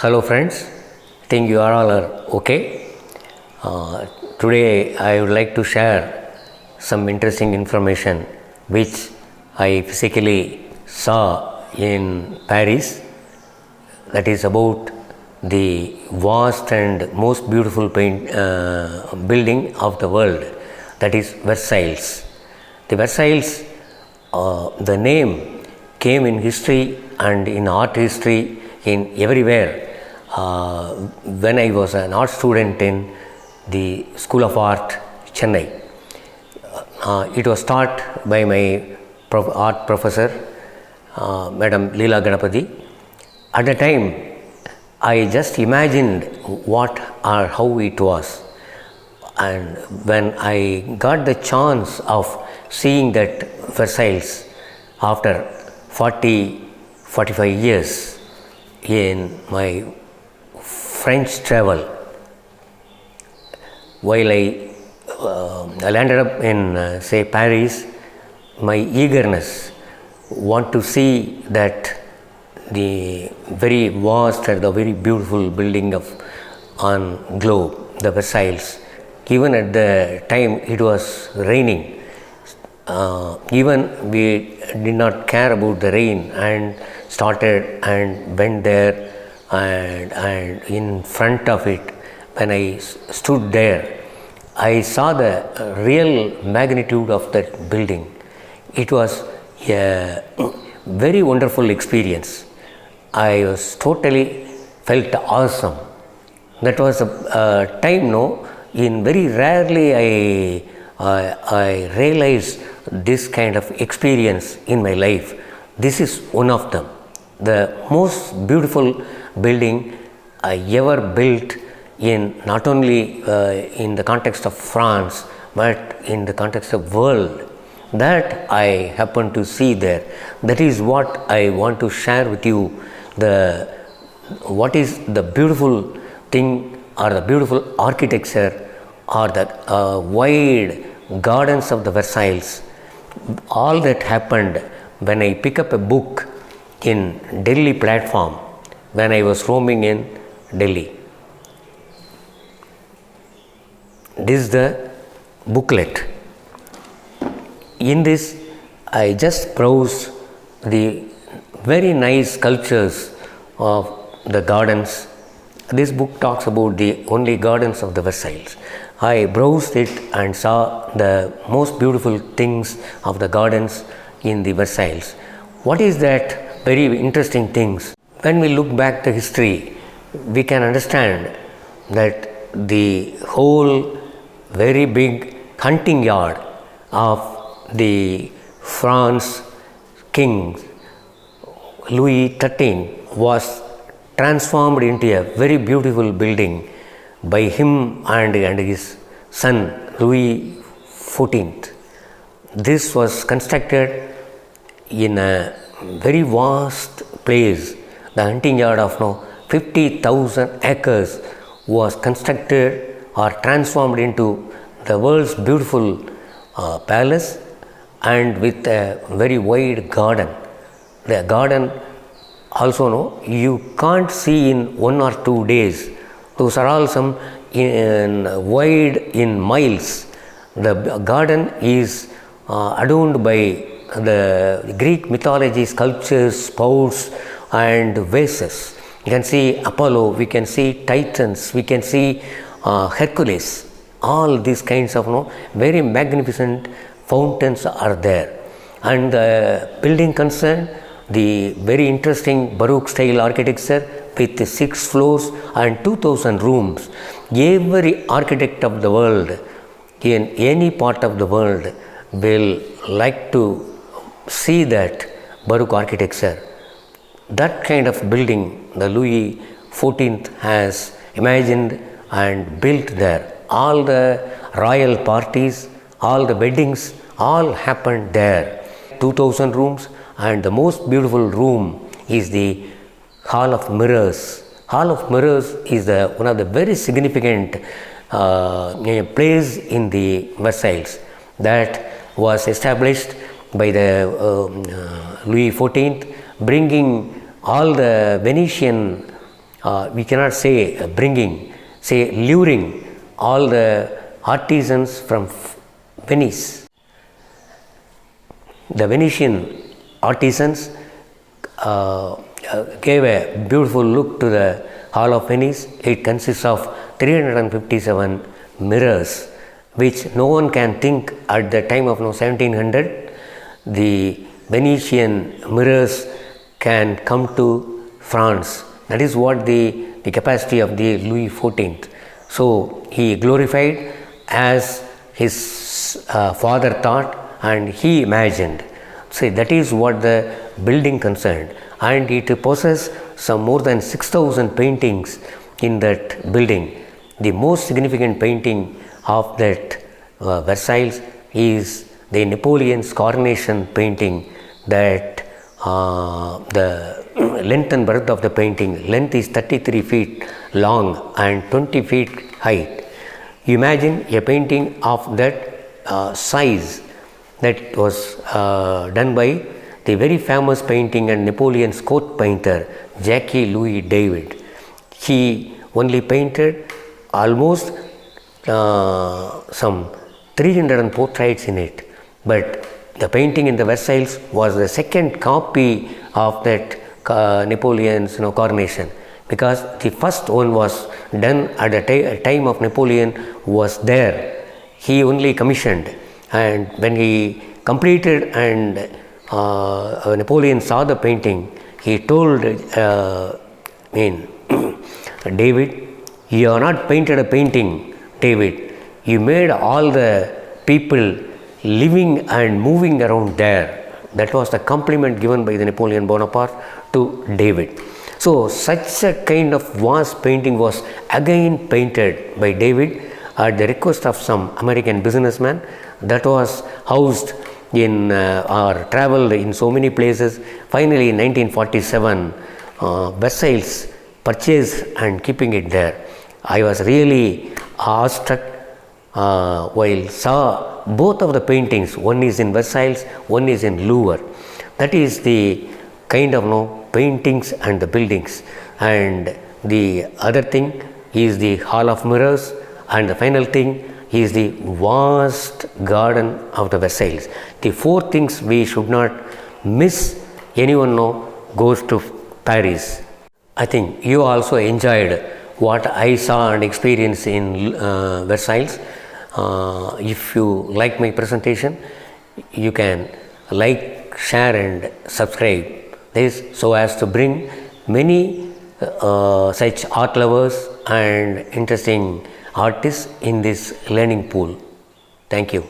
Hello friends, think you are all are okay. Today I would like to share some interesting information which I physically saw in Paris, that is about the vast and most beautiful building of the world, that is Versailles. The Versailles, the name came in history and in art history in everywhere. When I was an art student in the School of Art, Chennai, it was taught by my art professor, Madam Leela Ganapati. At the time, I just imagined what or how it was, and when I got the chance of seeing that Versailles after 45 years in my French travel, while I landed up in Paris, my eagerness want to see that the very vast and the very beautiful building on globe, the Versailles. Even at the time it was raining, even we did not care about the rain and started and went there, and in front of it, when I stood there, I saw the real magnitude of that building. It was a very wonderful experience. I was totally felt awesome. That was a time, in very rarely I realized this kind of experience in my life. This is one of them. The most beautiful building I ever built in, not only in the context of France, but in the context of world, that I happened to see there. That is what I want to share with you. What is the beautiful thing or the beautiful architecture or the wide gardens of the Versailles. All that happened when I pick up a book in Delhi platform, when I was roaming in Delhi. This is the booklet. In this, I just browsed the very nice sculptures of the gardens. This book talks about the only gardens of the Versailles. I browsed it and saw the most beautiful things of the gardens in the Versailles. What is that very interesting things? When we look back to history, we can understand that the whole very big hunting yard of the France king Louie XIII was transformed into a very beautiful building by him and his son Louis XIV. This was constructed in a very vast place. The hunting yard of 50,000 acres was constructed or transformed into the world's beautiful palace, and with a very wide garden. The garden also, you can't see in 1 or 2 days. Those are all some wide in miles. The garden is adorned by the Greek mythology sculptures, spouts and vases. You can see Apollo, we can see Titans, we can see Hercules. All these kinds of very magnificent fountains are there. And the building concerned, the very interesting Baroque style architecture with 6 floors and 2,000 rooms. Every architect of the world in any part of the world will like to see that Baroque architecture. That kind of building the Louis XIV has imagined and built there. All the royal parties, all the weddings, all happened there. 2,000 rooms, and the most beautiful room is the Hall of Mirrors. Hall of Mirrors is one of the very significant place in the Versailles that was established by the Louis XIV, bringing all the Venetian we cannot say bringing, say luring all the artisans from Venice. The Venetian artisans gave a beautiful look to the Hall of Venice. It consists of 357 mirrors, which no one can think at the time of 1700 the Venetian mirrors can come to France. That is what the capacity of the Louis XIV. So he glorified as his father thought and he imagined. So that is what the building concerned, and it possesses some more than 6,000 paintings in that building. The most significant painting of that Versailles is the Napoleon's Coronation painting. That the length and breadth of the painting, length is 33 feet long and 20 feet height. Imagine a painting of that size that was done by the very famous painting and Napoleon's court painter Louis David. He only painted almost some 300 portraits in it, but the painting in the Versailles was the second copy of that Napoleon's Coronation, because the first one was done at the time of Napoleon was there. He only commissioned, and when he completed and Napoleon saw the painting, he told David, you have not painted a painting, David. You made all the people living and moving around there. That was the compliment given by the Napoleon Bonaparte to David. So such a kind of vast painting was again painted by David at the request of some American businessman, that was housed in or traveled in so many places. Finally in 1947 Versailles purchased and keeping it there. I was really awestruck while saw both of the paintings. One is in Versailles, one is in Louvre. That is the kind of paintings and the buildings. And the other thing is the Hall of Mirrors, and the final thing is the vast garden of the Versailles. The four things we should not miss. Anyone goes to Paris. I think you also enjoyed what I saw and experienced in Versailles. If you like my presentation, you can like, share and subscribe this, so as to bring many such art lovers and interesting artists in this learning pool. Thank you.